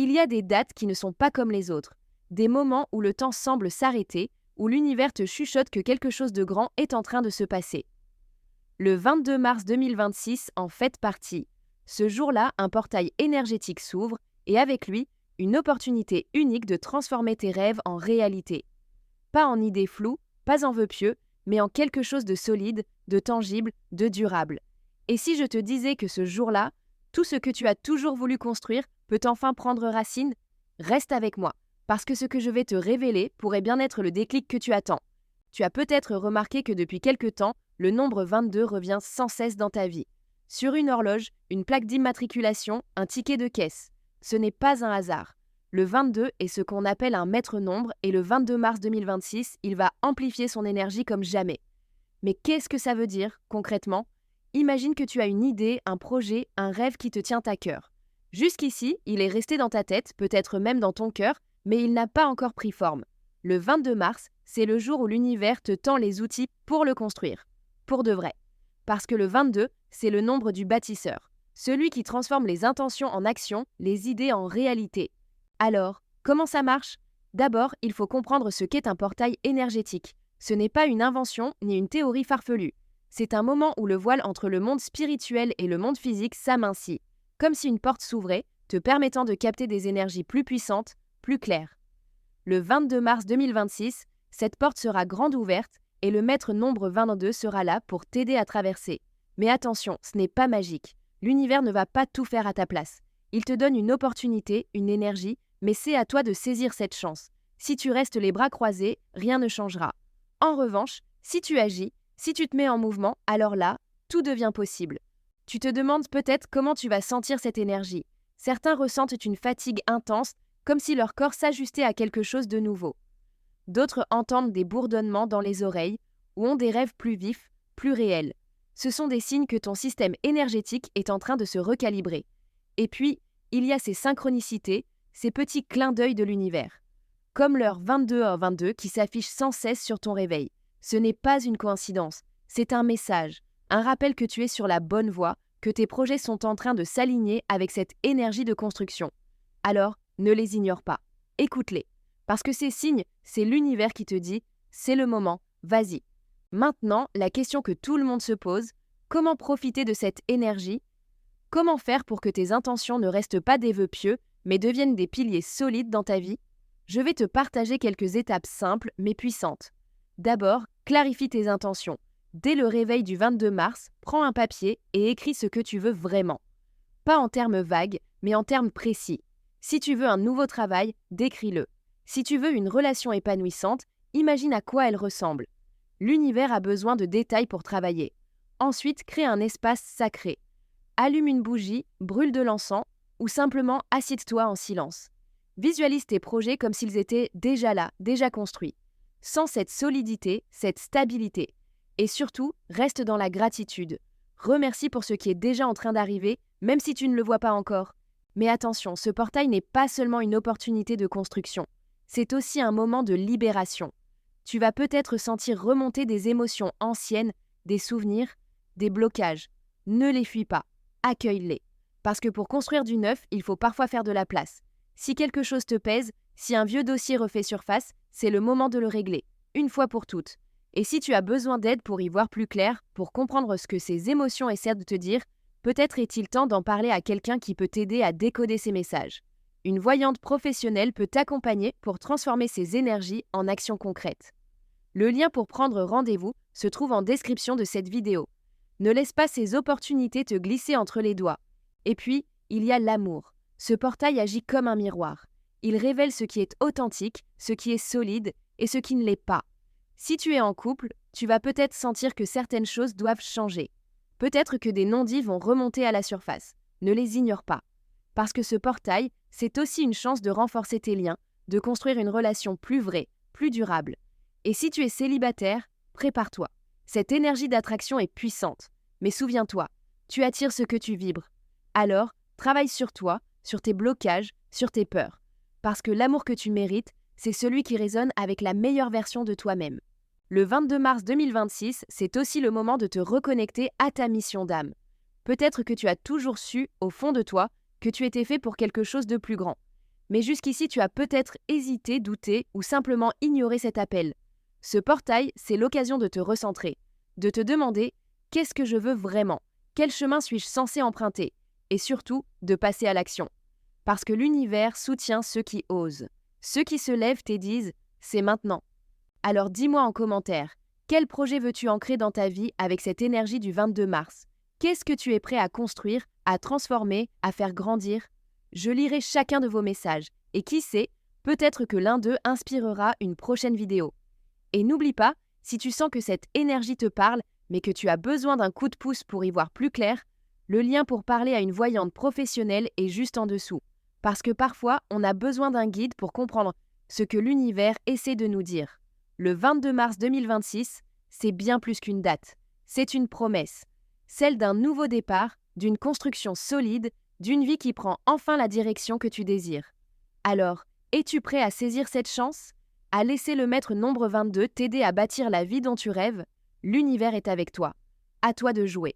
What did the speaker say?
Il y a des dates qui ne sont pas comme les autres, des moments où le temps semble s'arrêter, où l'univers te chuchote que quelque chose de grand est en train de se passer. Le 22 mars 2026 en fait partie. Ce jour-là, un portail énergétique s'ouvre et avec lui, une opportunité unique de transformer tes rêves en réalité. Pas en idées floues, pas en vœux pieux, mais en quelque chose de solide, de tangible, de durable. Et si je te disais que ce jour-là, tout ce que tu as toujours voulu construire peut enfin prendre racine? Reste avec moi, parce que ce que je vais te révéler pourrait bien être le déclic que tu attends. Tu as peut-être remarqué que depuis quelque temps, le nombre 22 revient sans cesse dans ta vie. Sur une horloge, une plaque d'immatriculation, un ticket de caisse. Ce n'est pas un hasard. Le 22 est ce qu'on appelle un maître nombre et le 22 mars 2026, il va amplifier son énergie comme jamais. Mais qu'est-ce que ça veut dire, concrètement? Imagine que tu as une idée, un projet, un rêve qui te tient à cœur. Jusqu'ici, il est resté dans ta tête, peut-être même dans ton cœur, mais il n'a pas encore pris forme. Le 22 mars, c'est le jour où l'univers te tend les outils pour le construire. Pour de vrai. Parce que le 22, c'est le nombre du bâtisseur. Celui qui transforme les intentions en actions, les idées en réalité. Alors, comment ça marche? D'abord, il faut comprendre ce qu'est un portail énergétique. Ce n'est pas une invention ni une théorie farfelue. C'est un moment où le voile entre le monde spirituel et le monde physique s'amincit, comme si une porte s'ouvrait, te permettant de capter des énergies plus puissantes, plus claires. Le 22 mars 2026, cette porte sera grande ouverte et le maître nombre 22 sera là pour t'aider à traverser. Mais attention, ce n'est pas magique. L'univers ne va pas tout faire à ta place. Il te donne une opportunité, une énergie, mais c'est à toi de saisir cette chance. Si tu restes les bras croisés, rien ne changera. En revanche, si tu agis, si tu te mets en mouvement, alors là, tout devient possible. Tu te demandes peut-être comment tu vas sentir cette énergie. Certains ressentent une fatigue intense, comme si leur corps s'ajustait à quelque chose de nouveau. D'autres entendent des bourdonnements dans les oreilles ou ont des rêves plus vifs, plus réels. Ce sont des signes que ton système énergétique est en train de se recalibrer. Et puis, il y a ces synchronicités, ces petits clins d'œil de l'univers. Comme l'heure 22h22 qui s'affiche sans cesse sur ton réveil. Ce n'est pas une coïncidence, c'est un message, un rappel que tu es sur la bonne voie, que tes projets sont en train de s'aligner avec cette énergie de construction. Alors, ne les ignore pas, écoute-les. Parce que ces signes, c'est l'univers qui te dit « c'est le moment, vas-y ». Maintenant, la question que tout le monde se pose, comment profiter de cette énergie? Comment faire pour que tes intentions ne restent pas des vœux pieux, mais deviennent des piliers solides dans ta vie? Je vais te partager quelques étapes simples mais puissantes. D'abord, clarifie tes intentions. Dès le réveil du 22 mars, prends un papier et écris ce que tu veux vraiment. Pas en termes vagues, mais en termes précis. Si tu veux un nouveau travail, décris-le. Si tu veux une relation épanouissante, imagine à quoi elle ressemble. L'univers a besoin de détails pour travailler. Ensuite, crée un espace sacré. Allume une bougie, brûle de l'encens ou simplement assieds-toi en silence. Visualise tes projets comme s'ils étaient déjà là, déjà construits. Sens cette solidité, cette stabilité. Et surtout, reste dans la gratitude. Remercie pour ce qui est déjà en train d'arriver, même si tu ne le vois pas encore. Mais attention, ce portail n'est pas seulement une opportunité de construction. C'est aussi un moment de libération. Tu vas peut-être sentir remonter des émotions anciennes, des souvenirs, des blocages. Ne les fuis pas, accueille-les. Parce que pour construire du neuf, il faut parfois faire de la place. Si quelque chose te pèse, si un vieux dossier refait surface, c'est le moment de le régler, une fois pour toutes. Et si tu as besoin d'aide pour y voir plus clair, pour comprendre ce que ces émotions essaient de te dire, peut-être est-il temps d'en parler à quelqu'un qui peut t'aider à décoder ces messages. Une voyante professionnelle peut t'accompagner pour transformer ces énergies en actions concrètes. Le lien pour prendre rendez-vous se trouve en description de cette vidéo. Ne laisse pas ces opportunités te glisser entre les doigts. Et puis, il y a l'amour. Ce portail agit comme un miroir. Il révèle ce qui est authentique, ce qui est solide et ce qui ne l'est pas. Si tu es en couple, tu vas peut-être sentir que certaines choses doivent changer. Peut-être que des non-dits vont remonter à la surface. Ne les ignore pas. Parce que ce portail, c'est aussi une chance de renforcer tes liens, de construire une relation plus vraie, plus durable. Et si tu es célibataire, prépare-toi. Cette énergie d'attraction est puissante. Mais souviens-toi, tu attires ce que tu vibres. Alors, travaille sur toi, sur tes blocages, sur tes peurs. Parce que l'amour que tu mérites, c'est celui qui résonne avec la meilleure version de toi-même. Le 22 mars 2026, c'est aussi le moment de te reconnecter à ta mission d'âme. Peut-être que tu as toujours su, au fond de toi, que tu étais fait pour quelque chose de plus grand. Mais jusqu'ici, tu as peut-être hésité, douté ou simplement ignoré cet appel. Ce portail, c'est l'occasion de te recentrer, de te demander « Qu'est-ce que je veux vraiment ? Quel chemin suis-je censé emprunter ?» Et surtout, de passer à l'action. Parce que l'univers soutient ceux qui osent. Ceux qui se lèvent et disent « C'est maintenant ». Alors dis-moi en commentaire, quel projet veux-tu ancrer dans ta vie avec cette énergie du 22 mars ? Qu'est-ce que tu es prêt à construire, à transformer, à faire grandir ? Je lirai chacun de vos messages, et qui sait, peut-être que l'un d'eux inspirera une prochaine vidéo. Et n'oublie pas, si tu sens que cette énergie te parle, mais que tu as besoin d'un coup de pouce pour y voir plus clair, le lien pour parler à une voyante professionnelle est juste en dessous. Parce que parfois, on a besoin d'un guide pour comprendre ce que l'univers essaie de nous dire. Le 22 mars 2026, c'est bien plus qu'une date. C'est une promesse. Celle d'un nouveau départ, d'une construction solide, d'une vie qui prend enfin la direction que tu désires. Alors, es-tu prêt à saisir cette chance ? À laisser le maître nombre 22 t'aider à bâtir la vie dont tu rêves ? L'univers est avec toi. À toi de jouer.